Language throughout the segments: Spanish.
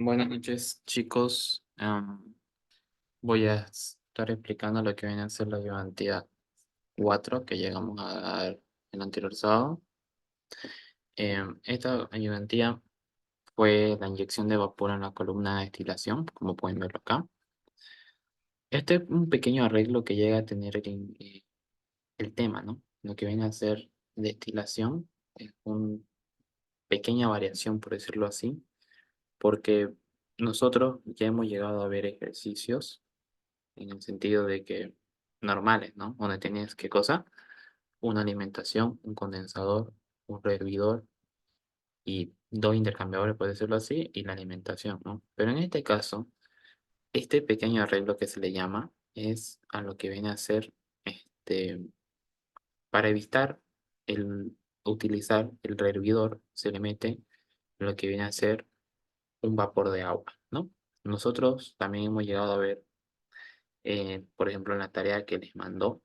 Buenas noches, chicos. Voy a estar explicando lo que viene a ser la ayudantía 4 que llegamos a dar el anterior sábado. Esta ayudantía fue la inyección de vapor en la columna de destilación, como pueden verlo acá. Este es un pequeño arreglo que llega a tener el tema, ¿no? Lo que viene a ser destilación es una pequeña variación, por decirlo así, porque nosotros ya hemos llegado a ver ejercicios en el sentido de que normales, ¿no? Donde tienes qué cosa, una alimentación, un condensador, un hervidor y dos intercambiadores, por decirlo así, y la alimentación, ¿no? Pero en este caso, este pequeño arreglo que se le llama es a lo que viene a ser, para evitar el utilizar el hervidor, se le mete lo que viene a ser un vapor de agua, ¿no? Nosotros también hemos llegado a ver, por ejemplo, en la tarea que les mandó,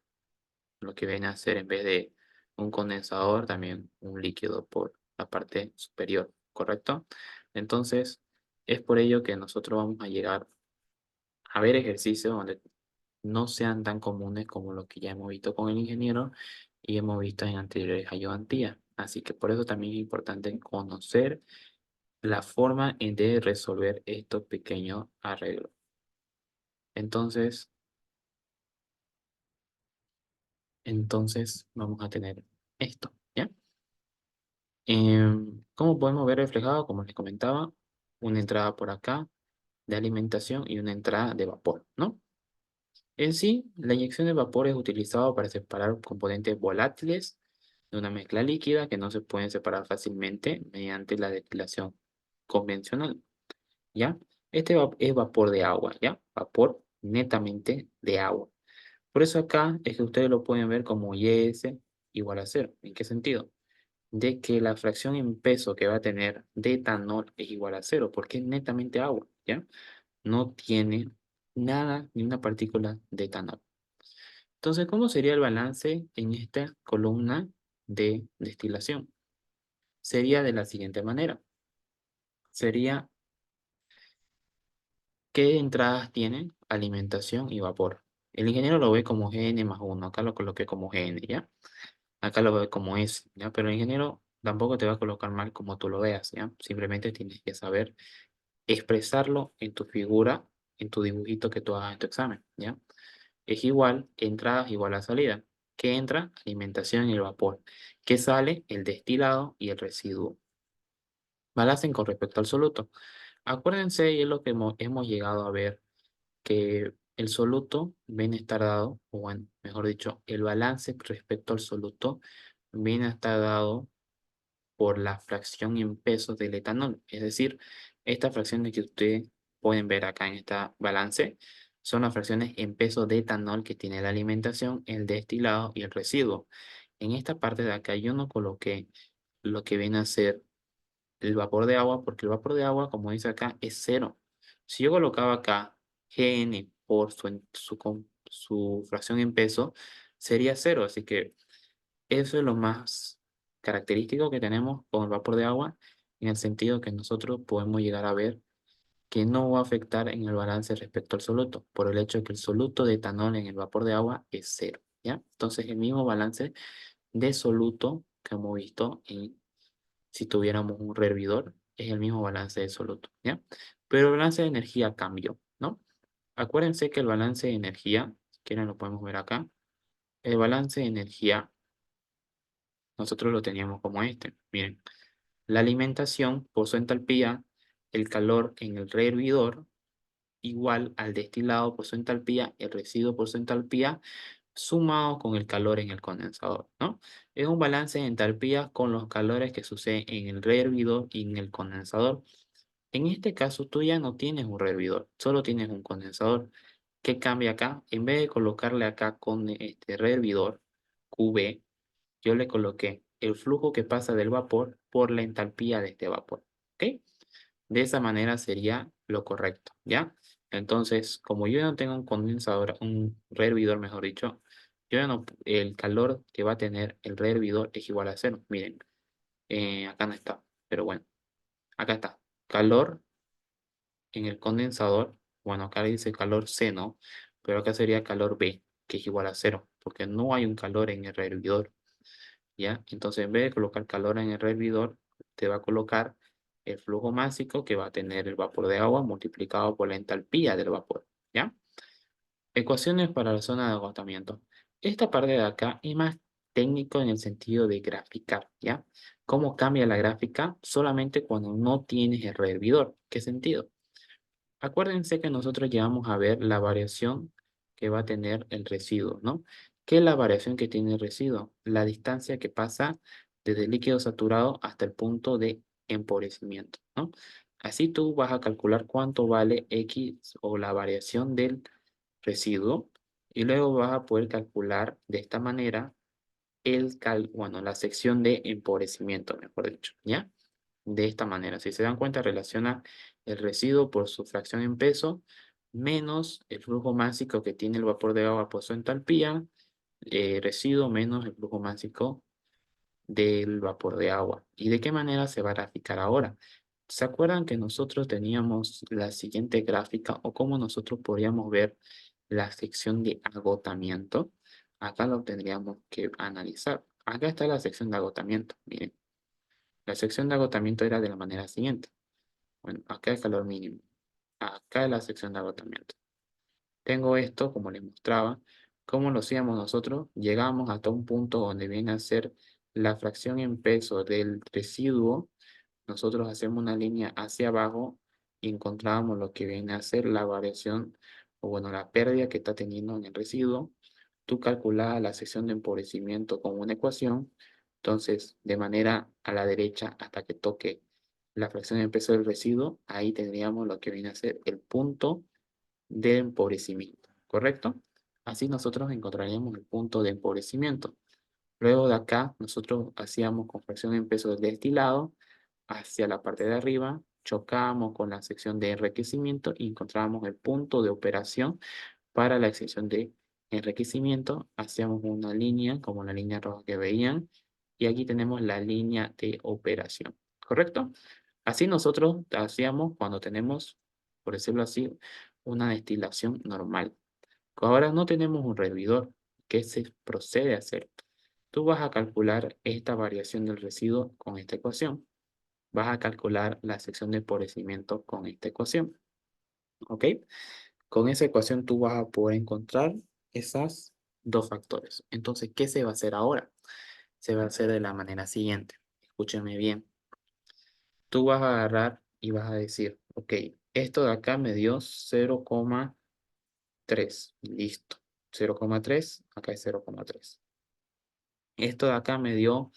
lo que viene a ser en vez de un condensador, también un líquido por la parte superior, ¿correcto? Entonces, es por ello que nosotros vamos a llegar a ver ejercicios donde no sean tan comunes como lo que ya hemos visto con el ingeniero y hemos visto en anteriores ayudantías. Así que por eso también es importante conocer la forma en de resolver estos pequeños arreglos. Entonces, entonces vamos a tener esto, ¿ya? ¿Cómo podemos ver reflejado? Como les comentaba, una entrada por acá de alimentación y una entrada de vapor, ¿no? En sí, la inyección de vapor es utilizada para separar componentes volátiles de una mezcla líquida que no se pueden separar fácilmente mediante la destilación convencional, ¿ya? Es vapor de agua, ¿ya? Vapor netamente de agua. Por eso acá es que ustedes lo pueden ver como YS igual a cero. ¿En qué sentido? De que la fracción en peso que va a tener de etanol es igual a cero, porque es netamente agua, ¿ya? No tiene nada, ni una partícula de etanol. Entonces, ¿cómo sería el balance en esta columna de destilación? Sería de la siguiente manera. Sería, ¿qué entradas tienen? Alimentación y vapor. El ingeniero lo ve como Gn más uno. Acá lo coloqué como Gn, ¿ya? Acá lo ve como S, ¿ya? Pero el ingeniero tampoco te va a colocar mal como tú lo veas, ¿ya? Simplemente tienes que saber expresarlo en tu figura, en tu dibujito que tú hagas en tu examen, ¿ya? Es igual, entrada es igual a salida. ¿Qué entra? Alimentación y el vapor. ¿Qué sale? El destilado y el residuo. Balance con respecto al soluto. Acuérdense, y es lo que hemos llegado a ver, que el soluto viene a estar dado, o bueno, mejor dicho, el balance respecto al soluto viene a estar dado por la fracción en pesos del etanol. Es decir, estas fracciones que ustedes pueden ver acá en esta balance son las fracciones en peso de etanol que tiene la alimentación, el destilado y el residuo. En esta parte de acá yo no coloqué lo que viene a ser el vapor de agua, porque el vapor de agua, como dice acá, es cero. Si yo colocaba acá Gn por su fracción en peso, sería cero. Así que eso es lo más característico que tenemos con el vapor de agua, en el sentido que nosotros podemos llegar a ver que no va a afectar en el balance respecto al soluto, por el hecho de que el soluto de etanol en el vapor de agua es cero, ¿ya? Entonces el mismo balance de soluto que hemos visto si tuviéramos un hervidor, es el mismo balance de soluto, ¿ya? Pero el balance de energía cambió, ¿no? Acuérdense que el balance de energía, si quieren lo podemos ver acá, el balance de energía nosotros lo teníamos como este. Miren, la alimentación por su entalpía, el calor en el rehervidor, igual al destilado por su entalpía, el residuo por su entalpía, sumado con el calor en el condensador, ¿no? Es un balance de entalpía con los calores que suceden en el rehervidor y en el condensador. En este caso, tú ya no tienes un rehervidor, solo tienes un condensador. ¿Qué cambia acá? En vez de colocarle acá con este rehervidor, QB, yo le coloqué el flujo que pasa del vapor por la entalpía de este vapor. ¿Ok? De esa manera sería lo correcto, ¿ya? Entonces, como yo no tengo un condensador, un rehervidor, mejor dicho, yo ya no, el calor que va a tener el rehervidor es igual a cero. Miren, acá no está, pero bueno, acá está. Calor en el condensador, bueno, acá dice calor C, ¿no? Pero acá sería calor B, que es igual a cero, porque no hay un calor en el hervidor, ¿ya? Entonces, en vez de colocar calor en el hervidor, te va a colocar el flujo másico que va a tener el vapor de agua multiplicado por la entalpía del vapor, ¿ya? Ecuaciones para la zona de agotamiento. Esta parte de acá es más técnico en el sentido de graficar, ¿ya? ¿Cómo cambia la gráfica? Solamente cuando no tienes el hervidor. ¿Qué sentido? Acuérdense que nosotros llevamos a ver la variación que va a tener el residuo, ¿no? ¿Qué es la variación que tiene el residuo? La distancia que pasa desde el líquido saturado hasta el punto de empobrecimiento, ¿no? Así tú vas a calcular cuánto vale X o la variación del residuo y luego vas a poder calcular de esta manera bueno, la sección de empobrecimiento, mejor dicho, ¿ya? De esta manera, si se dan cuenta, relaciona el residuo por su fracción en peso menos el flujo másico que tiene el vapor de agua por su entalpía, residuo menos el flujo másico del vapor de agua. ¿Y de qué manera se va a graficar ahora? ¿Se acuerdan que nosotros teníamos la siguiente gráfica o cómo nosotros podríamos ver la sección de agotamiento? Acá lo tendríamos que analizar. Acá está la sección de agotamiento. Miren, la sección de agotamiento era de la manera siguiente. Bueno, acá el calor mínimo. Acá es la sección de agotamiento. Tengo esto, como les mostraba. ¿Cómo lo hacíamos nosotros? Llegamos hasta un punto donde viene a ser la fracción en peso del residuo. Nosotros hacemos una línea hacia abajo y encontrábamos lo que viene a ser la variación, o bueno, la pérdida que está teniendo en el residuo. Tú calculabas la sección de empobrecimiento con una ecuación. Entonces, de manera a la derecha hasta que toque la fracción en peso del residuo, ahí tendríamos lo que viene a ser el punto de empobrecimiento, ¿correcto? Así nosotros encontraríamos el punto de empobrecimiento. Luego de acá, nosotros hacíamos con fracción en peso del destilado hacia la parte de arriba, chocábamos con la sección de enriquecimiento y encontrábamos el punto de operación para la sección de enriquecimiento. Hacíamos una línea, como la línea roja que veían, y aquí tenemos la línea de operación, ¿correcto? Así nosotros hacíamos cuando tenemos, por decirlo así, una destilación normal. Ahora no tenemos un hervidor. ¿Qué se procede a hacer? Tú vas a calcular esta variación del residuo con esta ecuación. Vas a calcular la sección de empobrecimiento con esta ecuación. ¿Ok? Con esa ecuación tú vas a poder encontrar esas dos factores. Entonces, ¿qué se va a hacer ahora? Se va a hacer de la manera siguiente. Escúchame bien. Tú vas a agarrar y vas a decir, ok, esto de acá me dio 0,3. Listo. 0,3, acá es 0,3. Esto de acá me dio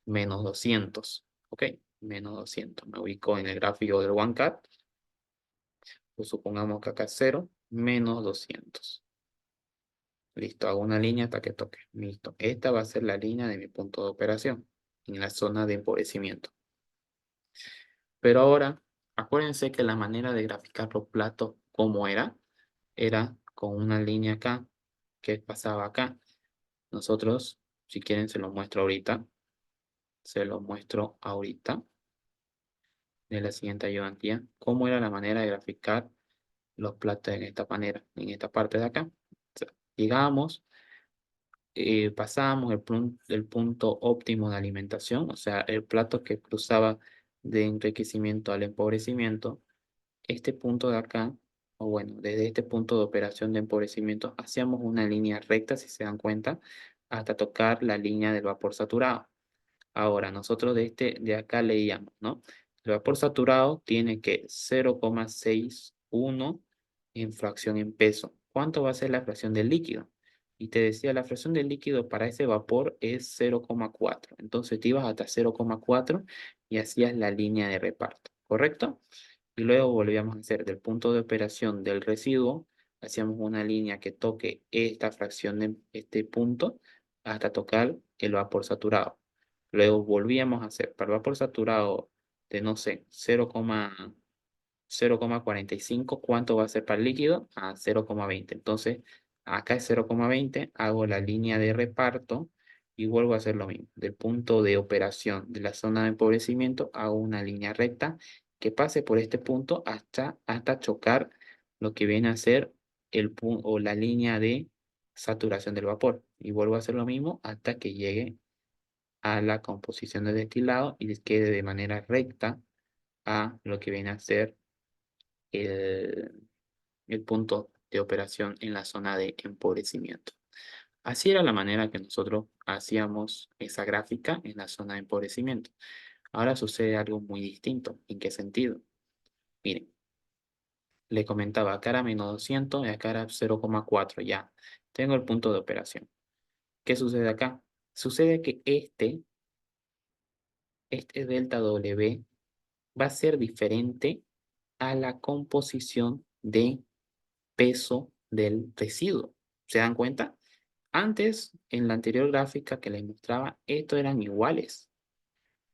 menos 200. Ok, menos 200. Me ubico en el gráfico del OneCat. Pues supongamos que acá es 0, menos 200. Listo, hago una línea hasta que toque. Listo. Esta va a ser la línea de mi punto de operación en la zona de empobrecimiento. Pero ahora, acuérdense que la manera de graficar los platos, ¿cómo era? Era con una línea acá que pasaba acá. Nosotros, si quieren, se lo muestro ahorita. Se lo muestro ahorita de la siguiente ayudantía. ¿Cómo era la manera de graficar los platos en esta manera, en esta parte de acá? O sea, llegamos, pasábamos el punto óptimo de alimentación, o sea, el plato que cruzaba de enriquecimiento al empobrecimiento. Este punto de acá, o bueno, desde este punto de operación de empobrecimiento, hacíamos una línea recta, si se dan cuenta, hasta tocar la línea del vapor saturado. Ahora, nosotros de acá leíamos, ¿no? El vapor saturado tiene que 0,61 en fracción en peso. ¿Cuánto va a ser la fracción del líquido? Y te decía, la fracción del líquido para ese vapor es 0,4. Entonces te ibas hasta 0,4 y hacías la línea de reparto, ¿correcto? Y luego volvíamos a hacer del punto de operación del residuo, hacíamos una línea que toque esta fracción de este punto hasta tocar el vapor saturado. Luego volvíamos a hacer para el vapor saturado de, no sé, 0,45. ¿Cuánto va a ser para el líquido? A 0,20. Entonces, acá es 0,20, hago la línea de reparto y vuelvo a hacer lo mismo. Del punto de operación de la zona de empobrecimiento, hago una línea recta que pase por este punto hasta chocar lo que viene a ser el punto o la línea de saturación del vapor. Y vuelvo a hacer lo mismo hasta que llegue a la composición del destilado y quede de manera recta a lo que viene a ser el, el punto de operación en la zona de empobrecimiento. Así era la manera que nosotros hacíamos esa gráfica en la zona de empobrecimiento. Ahora sucede algo muy distinto. ¿En qué sentido? Miren, le comentaba, acá era -200 y acá era 0,4 ya. Tengo el punto de operación. ¿Qué sucede acá? Sucede que este delta W va a ser diferente a la composición de peso del residuo. ¿Se dan cuenta? Antes, en la anterior gráfica que les mostraba, estos eran iguales,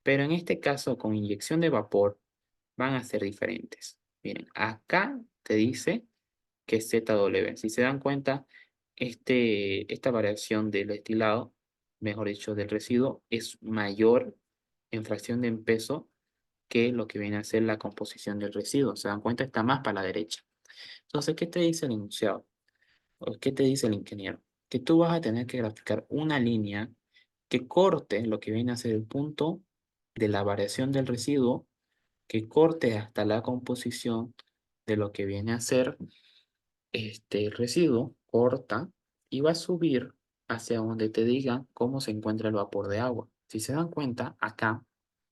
pero en este caso, con inyección de vapor, van a ser diferentes. Miren, acá te dice que es ZW. Si se dan cuenta, esta variación del destilado, mejor dicho, del residuo, es mayor en fracción de peso que lo que viene a ser la composición del residuo. Se dan cuenta, está más para la derecha. Entonces, ¿qué te dice el enunciado? ¿O qué te dice el ingeniero? Que tú vas a tener que graficar una línea que corte lo que viene a ser el punto de la variación del residuo, que corte hasta la composición de lo que viene a ser este residuo, corta, y va a subir hacia donde te diga cómo se encuentra el vapor de agua. Si se dan cuenta, acá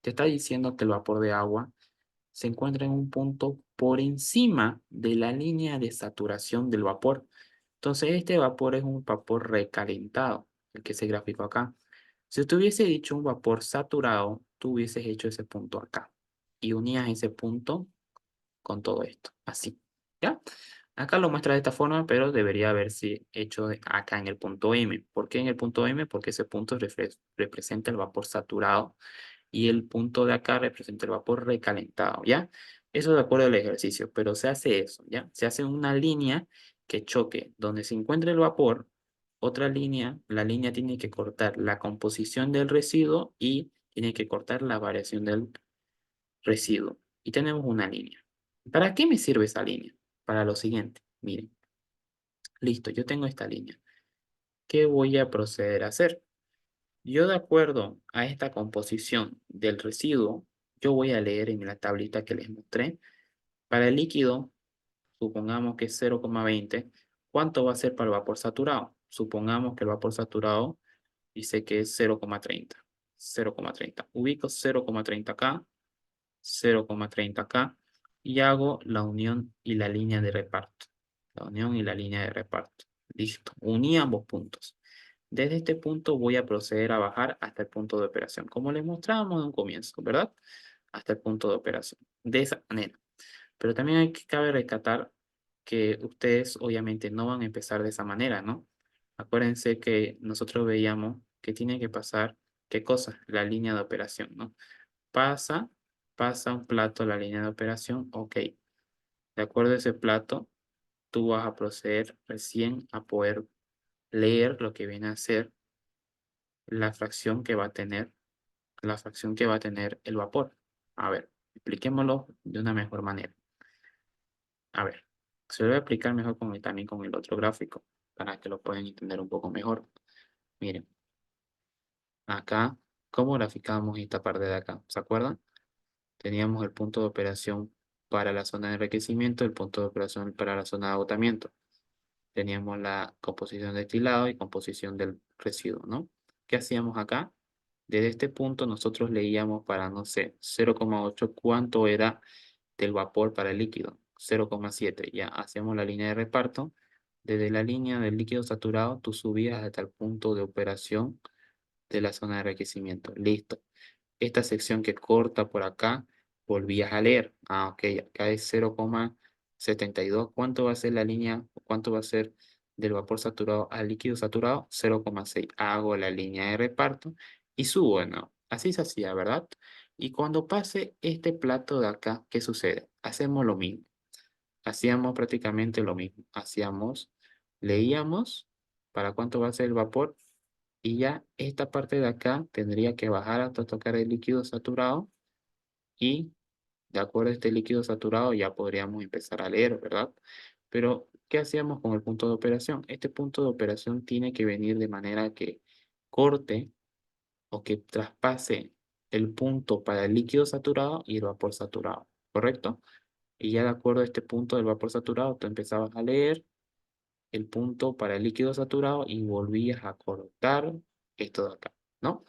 te está diciendo que el vapor de agua se encuentra en un punto por encima de la línea de saturación del vapor. Entonces, este vapor es un vapor recalentado, el que se graficó acá. Si te hubiese dicho un vapor saturado, tú hubieses hecho ese punto acá y unías ese punto con todo esto, así, ¿ya? Acá lo muestra de esta forma, pero debería haberse hecho acá en el punto M. ¿Por qué en el punto M? Porque ese punto representa el vapor saturado y el punto de acá representa el vapor recalentado, ¿ya? Eso de acuerdo al ejercicio, pero se hace eso, ¿ya? Se hace una línea que choque donde se encuentra el vapor, otra línea, la línea tiene que cortar la composición del residuo y tiene que cortar la variación del residuo. Y tenemos una línea. ¿Para qué me sirve esa línea? Para lo siguiente, miren, listo, yo tengo esta línea. ¿Qué voy a proceder a hacer? Yo de acuerdo a esta composición del residuo, yo voy a leer en la tablita que les mostré. Para el líquido, supongamos que es 0,20. ¿Cuánto va a ser para el vapor saturado? Supongamos que el vapor saturado dice que es 0,30. 0,30. Ubico 0,30 acá, 0,30 acá y hago la unión y la línea de reparto. La unión y la línea de reparto. Listo. Uní ambos puntos. Desde este punto voy a proceder a bajar hasta el punto de operación, como les mostrábamos en un comienzo, ¿verdad? Hasta el punto de operación. De esa manera. Pero también cabe rescatar que ustedes obviamente no van a empezar de esa manera, ¿no? Acuérdense que nosotros veíamos que tiene que pasar, ¿qué cosa? La línea de operación, ¿no? Pasa, pasa un plato a la línea de operación, ok. De acuerdo a ese plato, tú vas a proceder recién a poder leer lo que viene a ser la fracción que va a tener, la fracción que va a tener el vapor. A ver, expliquémoslo de una mejor manera. A ver, se lo voy a explicar mejor también con el otro gráfico, para que lo puedan entender un poco mejor. Miren, acá, ¿cómo graficamos esta parte de acá? ¿Se acuerdan? Teníamos el punto de operación para la zona de enriquecimiento, el punto de operación para la zona de agotamiento. Teníamos la composición de destilado y composición del residuo, ¿no? ¿Qué hacíamos acá? Desde este punto nosotros leíamos para, no sé, 0,8 cuánto era del vapor para el líquido. 0,7. Ya hacíamos la línea de reparto. Desde la línea del líquido saturado, tú subías hasta el punto de operación de la zona de enriquecimiento. Listo. Esta sección que corta por acá, volvías a leer. Ah, ok, acá es 0,72. ¿Cuánto va a ser la línea? ¿Cuánto va a ser del vapor saturado al líquido saturado? 0,6. Hago la línea de reparto y subo, ¿no? Así se hacía, ¿verdad? Y cuando pase este plato de acá, ¿qué sucede? Hacemos lo mismo. Hacíamos prácticamente lo mismo. Leíamos para cuánto va a ser el vapor y ya esta parte de acá tendría que bajar hasta tocar el líquido saturado y De acuerdo a este líquido saturado ya podríamos empezar a leer, ¿verdad? Pero, ¿qué hacíamos con el punto de operación? Este punto de operación tiene que venir de manera que corte o que traspase el punto para el líquido saturado y el vapor saturado, ¿correcto? Y ya de acuerdo a este punto del vapor saturado, tú empezabas a leer el punto para el líquido saturado y volvías a cortar esto de acá, ¿no?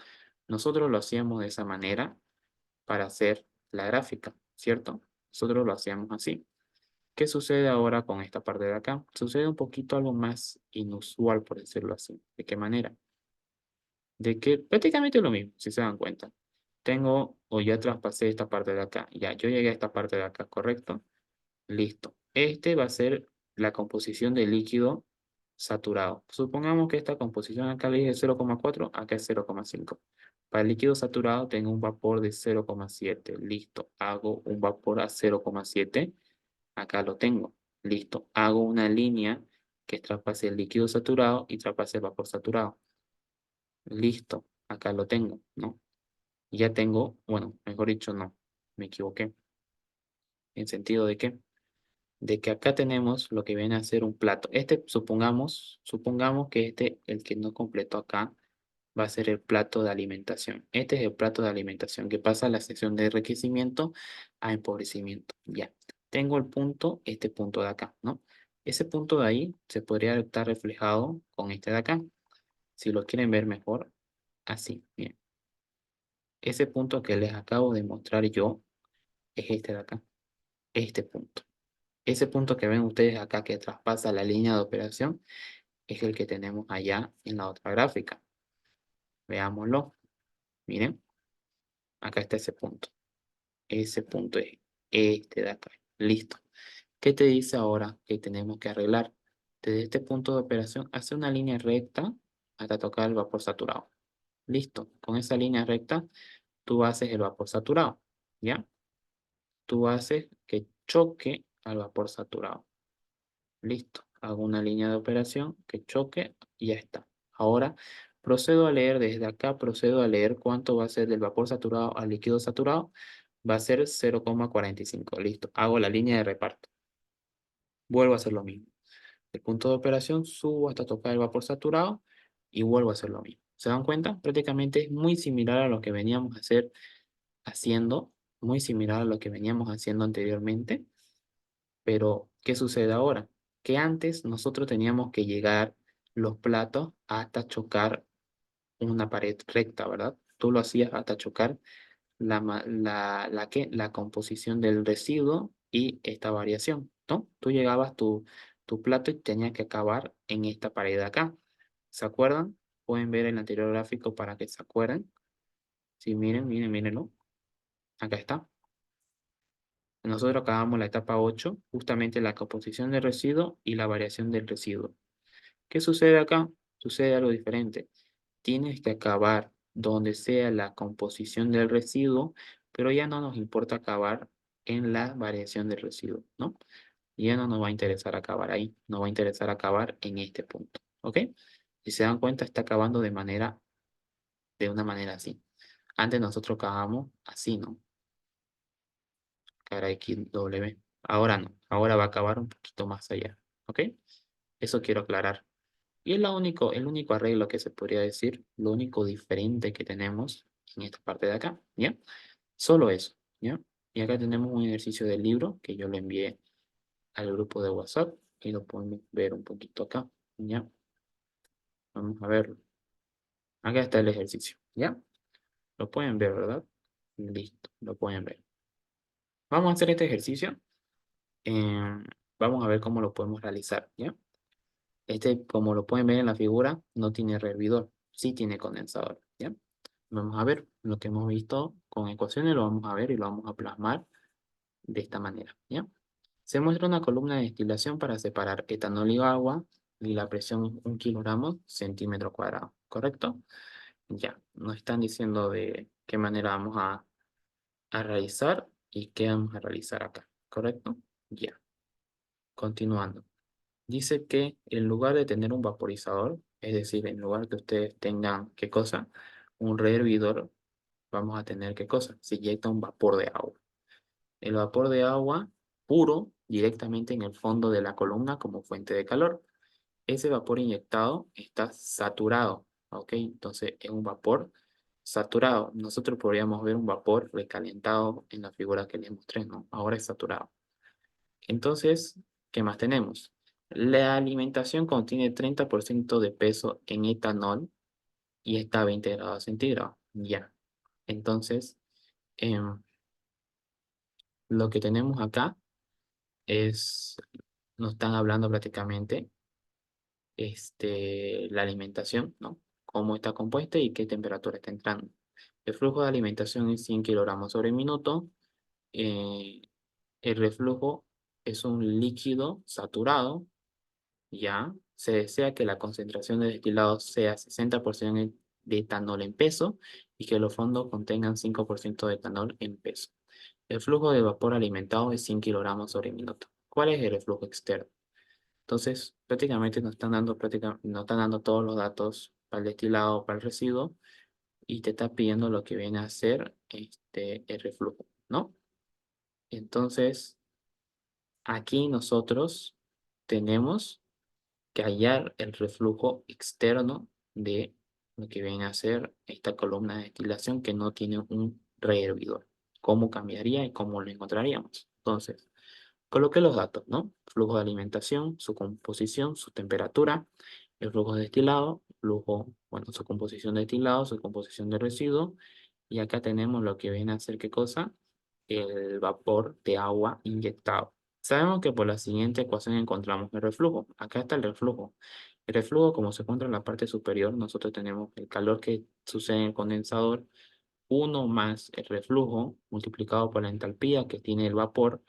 Nosotros lo hacíamos de esa manera para hacer la gráfica, ¿cierto? Nosotros lo hacíamos así. ¿Qué sucede ahora con esta parte de acá? Sucede un poquito algo más inusual, por decirlo así. ¿De qué manera? De que prácticamente lo mismo, si se dan cuenta. Tengo, o ya traspasé esta parte de acá. Ya, yo llegué a esta parte de acá, ¿correcto? Listo. Este va a ser la composición de líquido saturado. Supongamos que esta composición acá le dije 0,4, acá es 0,5. Para el líquido saturado tengo un vapor de 0,7. Listo. Hago un vapor a 0,7. Acá lo tengo. Listo. Hago una línea que traspase el líquido saturado y traspase el vapor saturado. Listo. Acá lo tengo, ¿no? Ya tengo, bueno, mejor dicho, no. Me equivoqué. ¿En sentido de qué? De que acá tenemos lo que viene a ser un plato. Este, supongamos que este, el que no completó acá, va a ser el plato de alimentación. Este es el plato de alimentación que pasa a la sección de enriquecimiento a empobrecimiento. Ya, tengo el punto, este punto de acá, ¿no? Ese punto de ahí se podría estar reflejado con este de acá. Si lo quieren ver mejor, así, bien. Ese punto que les acabo de mostrar yo es este de acá, este punto. Ese punto que ven ustedes acá que traspasa la línea de operación es el que tenemos allá en la otra gráfica. Veámoslo. Miren, acá está ese punto. Ese punto es este de acá. Listo. ¿Qué te dice ahora que tenemos que arreglar? Desde este punto de operación, hace una línea recta hasta tocar el vapor saturado. Listo. Con esa línea recta, tú haces el vapor saturado. ¿Ya? Tú haces que choque al vapor saturado. Listo. Hago una línea de operación que choque y ya está. Ahora procedo a leer desde acá, procedo a leer cuánto va a ser del vapor saturado al líquido saturado. Va a ser 0,45. Listo. Hago la línea de reparto. Vuelvo a hacer lo mismo. El punto de operación subo hasta tocar el vapor saturado y vuelvo a hacer lo mismo. ¿Se dan cuenta? Prácticamente es muy similar a lo que veníamos haciendo, muy similar a lo que veníamos haciendo anteriormente. Pero, ¿qué sucede ahora? Que antes nosotros teníamos que llegar los platos hasta chocar una pared recta, ¿verdad? Tú lo hacías hasta chocar la composición del residuo y esta variación, ¿no? Tú llegabas tu plato y tenías que acabar en esta pared de acá. ¿Se acuerdan? Pueden ver el anterior gráfico para que se acuerden. Sí, miren, miren, mírenlo. Acá está. Nosotros acabamos la etapa 8, justamente la composición del residuo y la variación del residuo. ¿Qué sucede acá? Sucede algo diferente. Tienes que acabar donde sea la composición del residuo, pero ya no nos importa acabar en la variación del residuo, ¿no? Ya no nos va a interesar acabar ahí, nos va a interesar acabar en este punto, ¿ok? Si se dan cuenta, está acabando de una manera así. Antes nosotros acabamos así, ¿no? Cara X, W. Ahora no, ahora va a acabar un poquito más allá, ¿ok? Eso quiero aclarar. Y es el único arreglo que se podría decir, lo único diferente que tenemos en esta parte de acá, ¿ya? Solo eso, ¿ya? Y acá tenemos un ejercicio del libro que yo le envié al grupo de WhatsApp y lo podemos ver un poquito acá, ¿ya? Vamos a verlo. Acá está el ejercicio, ¿ya? Lo pueden ver, ¿verdad? Listo, lo pueden ver. Vamos a hacer este ejercicio. em, Vamos a ver cómo lo podemos realizar, ¿ya? Este, como lo pueden ver en la figura, no tiene hervidor, sí tiene condensador, ¿ya? Vamos a ver lo que hemos visto con ecuaciones, lo vamos a ver y lo vamos a plasmar de esta manera, ¿ya? Se muestra una columna de destilación para separar etanol y agua y la presión es 1 kilogramo centímetro cuadrado, ¿correcto? Ya, nos están diciendo de qué manera vamos a realizar y qué vamos a realizar acá, ¿correcto? Ya, continuando. Dice que en lugar de tener un vaporizador, es decir, en lugar que ustedes tengan, ¿qué cosa? Un rehervidor, vamos a tener, ¿qué cosa? Se inyecta un vapor de agua. el vapor de agua puro directamente en el fondo de la columna como fuente de calor. Ese vapor inyectado está saturado, ¿ok? Entonces es un vapor saturado. Nosotros podríamos ver un vapor recalentado en la figura que les mostré, ¿no? Ahora es saturado. Entonces, ¿qué más tenemos? La alimentación contiene 30% de peso en etanol y está a 20 grados centígrados. Ya. Entonces, em, lo que tenemos acá es, nos están hablando prácticamente la alimentación, ¿no? Cómo está compuesta y qué temperatura está entrando. El flujo de alimentación es 100 kilogramos sobre minuto. Eh, el reflujo es un líquido saturado, ¿ya? Se desea que la concentración de destilados sea 60% de etanol en peso y que los fondos contengan 5% de etanol en peso. El flujo de vapor alimentado es 100 kilogramos sobre minuto. ¿Cuál es el reflujo externo? Entonces, prácticamente nos están dando todos los datos para el destilado, para el residuo, y te está pidiendo lo que viene a ser el reflujo, ¿no? Entonces, aquí nosotros tenemos que hallar el reflujo externo de lo que viene a ser esta columna de destilación que no tiene un rehervidor. ¿Cómo cambiaría y cómo lo encontraríamos? Entonces, coloqué los datos, ¿no? Flujo de alimentación, su composición, su temperatura, el flujo de destilado, flujo, bueno, su composición de destilado, su composición de residuo. Y acá tenemos lo que viene a ser, ¿qué cosa? El vapor de agua inyectado. Sabemos que por la siguiente ecuación encontramos el reflujo. Acá está el reflujo. El reflujo, como se encuentra en la parte superior, nosotros tenemos el calor que sucede en el condensador, uno más el reflujo multiplicado por la entalpía que tiene el vapor,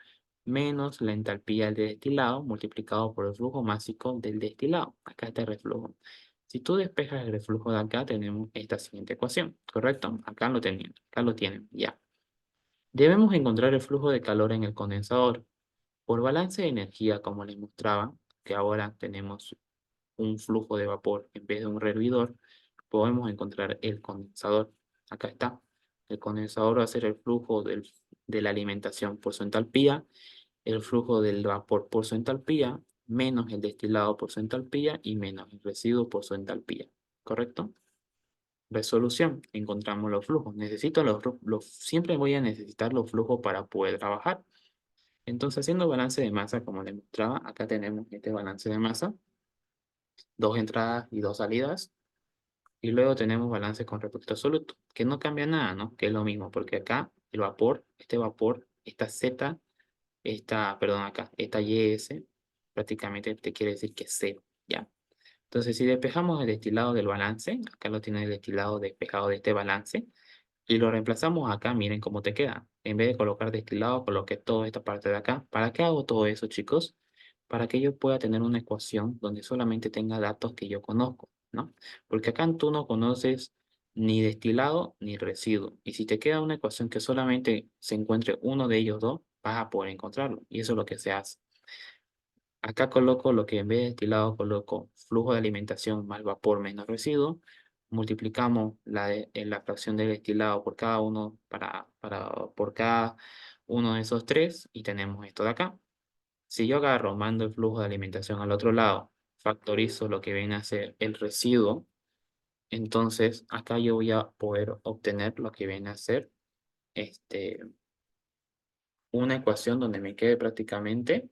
menos la entalpía del destilado multiplicado por el flujo másico del destilado. Acá está el reflujo. Si tú despejas el reflujo de acá, tenemos esta siguiente ecuación, ¿correcto? Acá lo tienen, ya. Debemos encontrar el flujo de calor en el condensador. Por balance de energía, como les mostraba, que ahora tenemos un flujo de vapor en vez de un rehervidor, podemos encontrar el condensador. Acá está. El condensador va a ser el flujo de la alimentación por su entalpía, el flujo del vapor por su entalpía, menos el destilado por su entalpía y menos el residuo por su entalpía. ¿Correcto? Resolución. Encontramos los flujos. Necesito siempre voy a necesitar los flujos para poder trabajar. Entonces, haciendo balance de masa, como les mostraba, acá tenemos este balance de masa, dos entradas y dos salidas. Y luego tenemos balance con respecto a absoluto, que no cambia nada, ¿no? Que es lo mismo, porque acá el vapor, esta Z, perdón, acá, esta YS, prácticamente te quiere decir que es cero, ¿ya? Entonces, si despejamos el destilado del balance, acá lo tiene el destilado despejado de este balance, y lo reemplazamos acá, miren cómo te queda. En vez de colocar destilado, coloqué toda esta parte de acá. ¿Para qué hago todo eso, chicos? Para que yo pueda tener una ecuación donde solamente tenga datos que yo conozco, ¿no? Porque acá tú no conoces ni destilado ni residuo. Y si te queda una ecuación que solamente se encuentre uno de ellos dos, vas a poder encontrarlo. Y eso es lo que se hace. Acá coloco lo que en vez de destilado coloco flujo de alimentación más vapor menos residuo. Multiplicamos la fracción de destilado por cada uno, por cada uno de esos tres y tenemos esto de acá. Si yo agarro, mando el flujo de alimentación al otro lado, factorizo lo que viene a ser el residuo, entonces acá yo voy a poder obtener lo que viene a ser este, una ecuación donde me quede prácticamente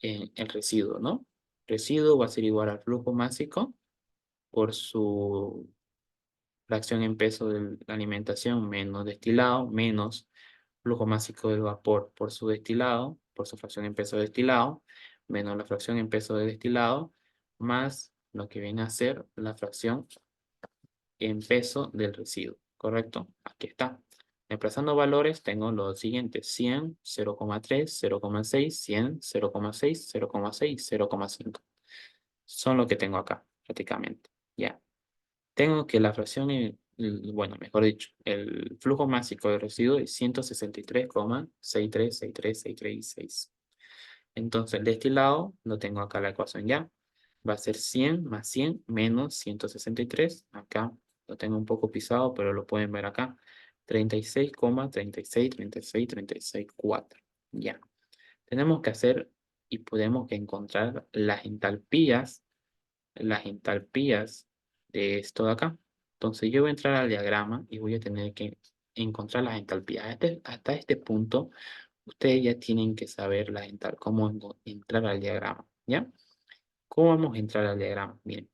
el residuo, ¿no? Residuo va a ser igual al flujo másico por su fracción en peso de la alimentación menos destilado, menos flujo másico del vapor por su destilado, por su fracción en peso de destilado, menos la fracción en peso de destilado, más lo que viene a ser la fracción en peso del residuo, ¿correcto? Aquí está. Reemplazando valores, tengo los siguientes: 100, 0,3, 0,6, 100, 0,6, 0,6, 0,5. Son lo que tengo acá, prácticamente. Ya. Tengo que la fracción, bueno, mejor dicho, el flujo másico de residuo es 163,63636366. Entonces, el destilado lo tengo acá la ecuación ya. Va a ser 100 más 100 menos 163. Acá lo tengo un poco pisado, pero lo pueden ver acá. 36,363636,4. Ya. Tenemos que hacer y podemos que encontrar las entalpías de esto de acá. Entonces yo voy a entrar al diagrama y voy a tener que encontrar las entalpías. Hasta este punto, ustedes ya tienen que saber cómo entrar al diagrama, ¿ya? ¿Cómo vamos a entrar al diagrama? Miren,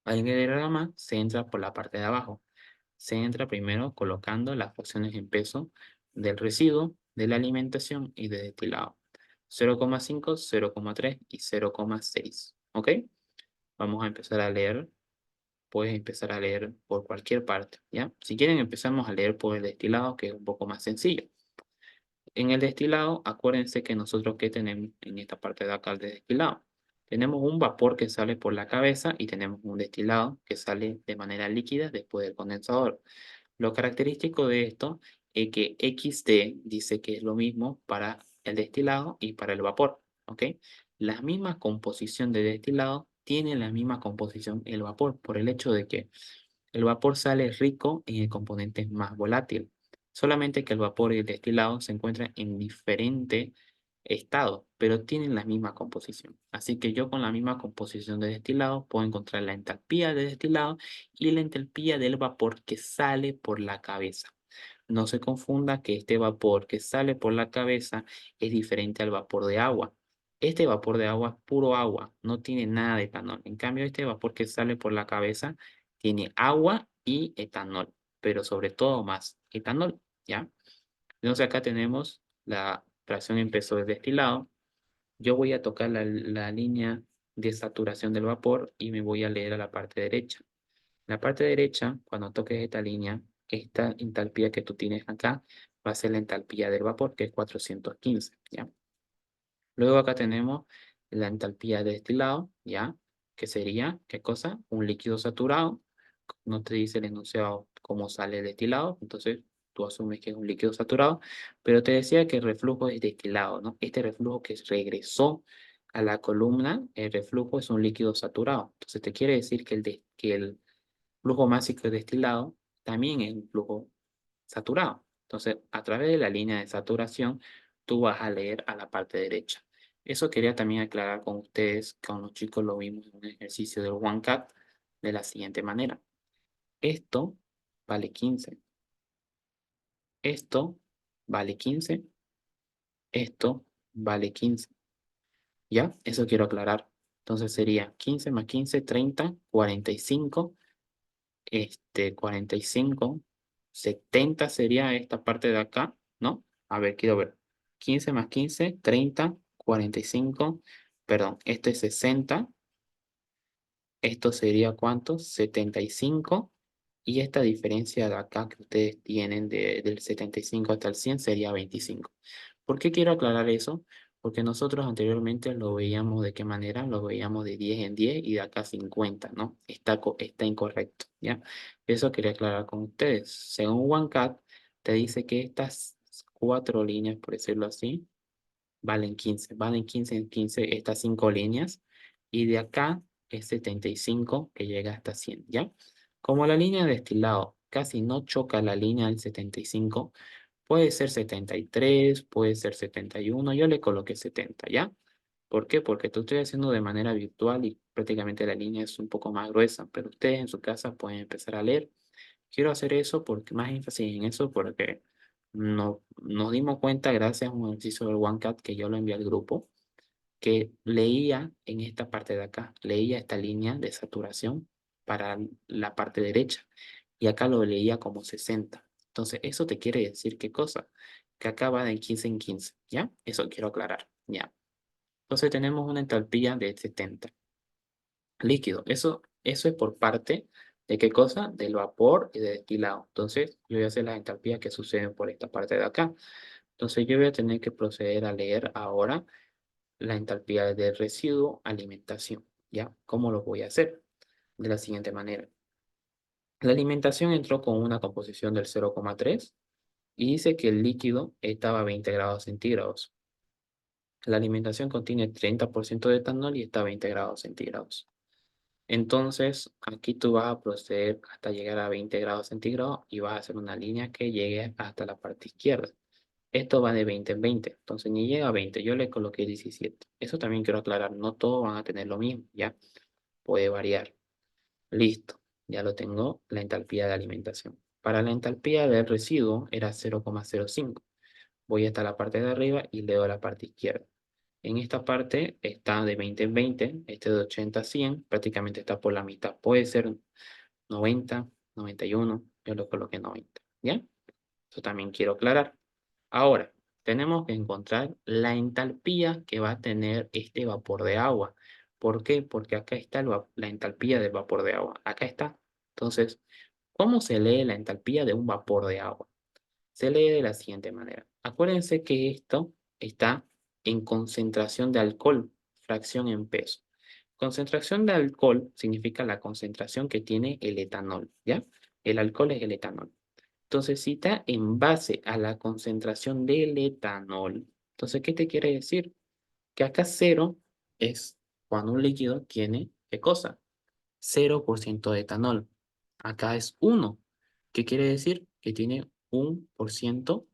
en el diagrama se entra por la parte de abajo. Se entra primero colocando las fracciones en peso del residuo, de la alimentación y de destilado. 0,5, 0,3 y 0,6. ¿Ok? Vamos a empezar a leer. Puedes empezar a leer por cualquier parte, ¿ya? Si quieren empezamos a leer por el destilado, que es un poco más sencillo. En el destilado, acuérdense que nosotros que tenemos en esta parte de acá de destilado, tenemos un vapor que sale por la cabeza y tenemos un destilado que sale de manera líquida después del condensador. Lo característico de esto es que XD dice que es lo mismo para el destilado y para el vapor, ¿ok? La misma composición de destilado tiene la misma composición el vapor por el hecho de que el vapor sale rico en el componente más volátil. Solamente que el vapor y el destilado se encuentran en diferente estado, pero tienen la misma composición. Así que yo con la misma composición de destilado puedo encontrar la entalpía de destilado y la entalpía del vapor que sale por la cabeza. No se confunda que este vapor que sale por la cabeza es diferente al vapor de agua. Este vapor de agua es puro agua, no tiene nada de etanol. En cambio, este vapor que sale por la cabeza tiene agua y etanol, pero sobre todo más etanol, ¿ya? Entonces acá tenemos la fracción en peso de destilado. Yo voy a tocar la línea de saturación del vapor y me voy a leer a la parte derecha. En la parte derecha, cuando toques esta línea, esta entalpía que tú tienes acá va a ser la entalpía del vapor, que es 415, ¿ya? Luego acá tenemos la entalpía de destilado, ¿ya? Que sería, ¿qué cosa? Un líquido saturado. No te dice el enunciado cómo sale el destilado, entonces tú asumes que es un líquido saturado, pero te decía que el reflujo es destilado, ¿no? Este reflujo que regresó a la columna, el reflujo es un líquido saturado. Entonces te quiere decir que el flujo másico destilado también es un flujo saturado. Entonces, a través de la línea de saturación, tú vas a leer a la parte derecha. Eso quería también aclarar con ustedes, con los chicos lo vimos en un ejercicio del OneCat de la siguiente manera. Esto vale 15. Esto vale 15. Esto vale 15. ¿Ya? Eso quiero aclarar. Entonces sería 15 más 15, 30, 45. 45, 70 sería esta parte de acá, ¿no? A ver, quiero ver. 15 más 15, 30, 45, perdón, esto es 60, esto sería ¿cuánto? 75, y esta diferencia de acá que ustedes tienen del 75 hasta el 100 sería 25. ¿Por qué quiero aclarar eso? Porque nosotros anteriormente lo veíamos de qué manera, lo veíamos de 10 en 10 y de acá 50, ¿no? Está incorrecto, ¿ya? Eso quería aclarar con ustedes. Según OneCat, te dice que estas cuatro líneas, por decirlo así, valen 15 en 15 estas cinco líneas, y de acá es 75 que llega hasta 100, ¿ya? Como la línea de destilado casi no choca la línea del 75, puede ser 73, puede ser 71, yo le coloqué 70, ¿ya? ¿Por qué? Porque tú estoy haciendo de manera virtual y prácticamente la línea es un poco más gruesa, pero ustedes en su casa pueden empezar a leer. Quiero hacer eso porque más énfasis en eso porque nos dimos cuenta gracias a un ejercicio del OneCat que yo lo envié al grupo, que leía en esta parte de acá, leía esta línea de saturación para la parte derecha y acá lo leía como 60. Entonces, eso te quiere decir qué cosa, que acá va de 15 en 15, ¿ya? Eso quiero aclarar, ¿ya? Entonces tenemos una entalpía de 70. Líquido, eso es por parte de qué cosa, del vapor y de destilado. Entonces, yo voy a hacer las entalpías que suceden por esta parte de acá. Entonces, yo voy a tener que proceder a leer ahora la entalpía del residuo alimentación, ¿ya? ¿Cómo lo voy a hacer? De la siguiente manera. La alimentación entró con una composición del 0,3 y dice que el líquido estaba a 20 grados centígrados. La alimentación contiene 30% de etanol y está a 20 grados centígrados. Entonces, aquí tú vas a proceder hasta llegar a 20 grados centígrados y vas a hacer una línea que llegue hasta la parte izquierda. Esto va de 20 en 20, entonces ni llega a 20, yo le coloqué 17. Eso también quiero aclarar, no todos van a tener lo mismo, ¿ya? Puede variar. Listo, ya lo tengo, la entalpía de alimentación. Para la entalpía del residuo era 0,05. Voy hasta la parte de arriba y leo la parte izquierda. En esta parte está de 20 en 20, este de 80 a 100, prácticamente está por la mitad. Puede ser 90, 91, yo lo coloqué 90, ¿ya? Eso también quiero aclarar. Ahora, tenemos que encontrar la entalpía que va a tener este vapor de agua. ¿Por qué? Porque acá está la entalpía del vapor de agua. Acá está. Entonces, ¿cómo se lee la entalpía de un vapor de agua? Se lee de la siguiente manera. Acuérdense que esto está en concentración de alcohol, fracción en peso. Concentración de alcohol significa la concentración que tiene el etanol, ¿ya? El alcohol es el etanol. Entonces, si está en base a la concentración del etanol, entonces, ¿qué te quiere decir? Que acá cero es cuando un líquido tiene, ¿qué cosa? 0% de etanol. Acá es 1. ¿Qué quiere decir? Que tiene 1%,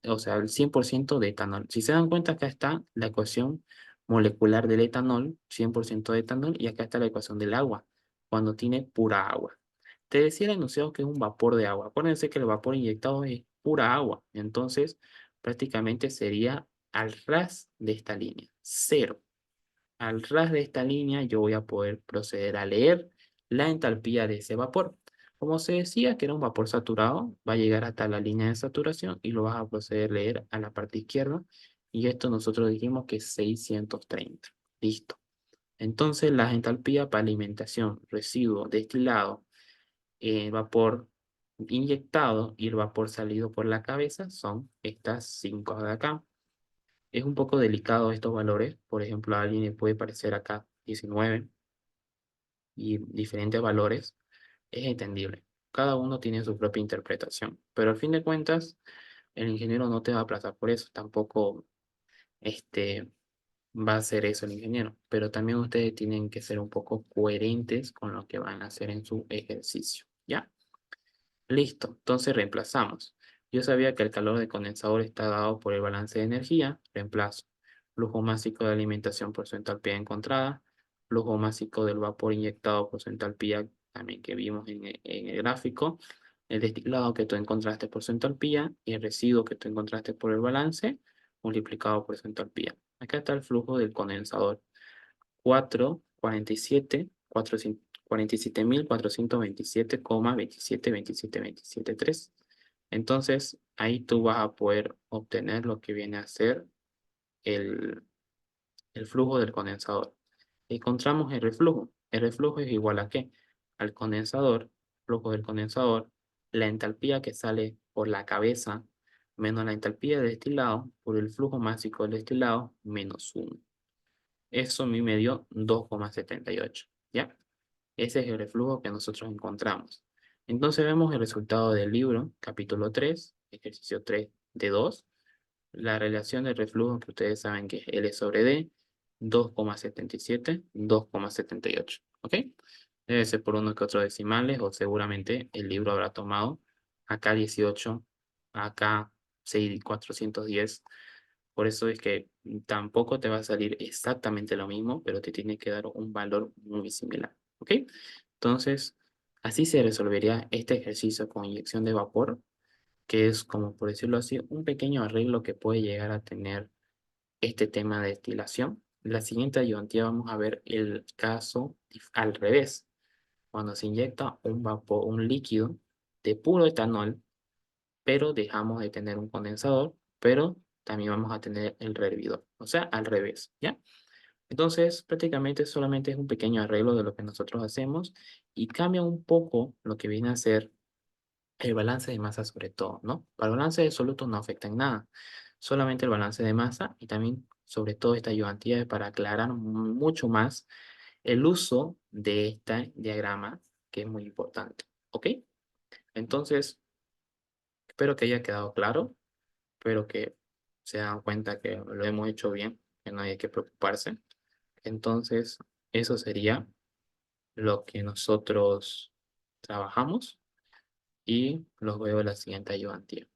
o sea, el 100% de etanol. Si se dan cuenta, acá está la ecuación molecular del etanol, 100% de etanol, y acá está la ecuación del agua, cuando tiene pura agua. Te decía el enunciado que es un vapor de agua. Acuérdense que el vapor inyectado es pura agua. Entonces, prácticamente sería al ras de esta línea, cero. Al ras de esta línea yo voy a poder proceder a leer la entalpía de ese vapor. Como se decía que era un vapor saturado, va a llegar hasta la línea de saturación y lo vas a proceder a leer a la parte izquierda. Y esto nosotros dijimos que es 630. Listo. Entonces las entalpías para alimentación, residuo, destilado, vapor inyectado y el vapor salido por la cabeza son estas 5 de acá. Es un poco delicado estos valores. Por ejemplo, a alguien le puede parecer acá 19 y diferentes valores. Es entendible. Cada uno tiene su propia interpretación. Pero al fin de cuentas, el ingeniero no te va a aplazar por eso. Tampoco este, va a hacer eso el ingeniero. Pero también ustedes tienen que ser un poco coherentes con lo que van a hacer en su ejercicio. ¿Ya? Listo, entonces reemplazamos. Yo sabía que el calor del condensador está dado por el balance de energía, reemplazo. Flujo másico de alimentación por su entalpía encontrada, flujo másico del vapor inyectado por su entalpía, también que vimos en el gráfico, el destilado que tú encontraste por su entalpía y el residuo que tú encontraste por el balance, multiplicado por su entalpía. Acá está el flujo del condensador. 47.427,2727,27,27,3. Entonces, ahí tú vas a poder obtener lo que viene a ser el, el flujo del condensador. Encontramos el reflujo. El reflujo es igual a ¿qué? Al condensador, flujo del condensador, la entalpía que sale por la cabeza, menos la entalpía de destilado, por el flujo másico del destilado, menos 1. Eso a mí me dio 2,78, ¿ya? Ese es el reflujo que nosotros encontramos. Entonces vemos el resultado del libro, capítulo 3, ejercicio 3 de 2. La relación de reflujo que ustedes saben que es L sobre D, 2,77, 2,78, ¿ok? Debe ser por uno que otro decimales o seguramente el libro habrá tomado acá 18, acá 6,410. Por eso es que tampoco te va a salir exactamente lo mismo, pero te tiene que dar un valor muy similar, ¿ok? Entonces, así se resolvería este ejercicio con inyección de vapor, que es, como por decirlo así, un pequeño arreglo que puede llegar a tener este tema de destilación. La siguiente ayudantía vamos a ver el caso al revés, cuando se inyecta un vapor, un líquido de puro etanol, pero dejamos de tener un condensador, pero también vamos a tener el rehervidor, o sea, al revés, ¿ya? Entonces, prácticamente solamente es un pequeño arreglo de lo que nosotros hacemos y cambia un poco lo que viene a ser el balance de masa sobre todo, ¿no? Para el balance de solutos no afecta en nada, solamente el balance de masa y también sobre todo esta ayudantía es para aclarar mucho más el uso de este diagrama que es muy importante, ¿ok? Entonces, espero que haya quedado claro, espero que se dan cuenta que lo hemos hecho bien, que no hay que preocuparse. Entonces, eso sería. lo que nosotros trabajamos y los veo en la siguiente ayudantía.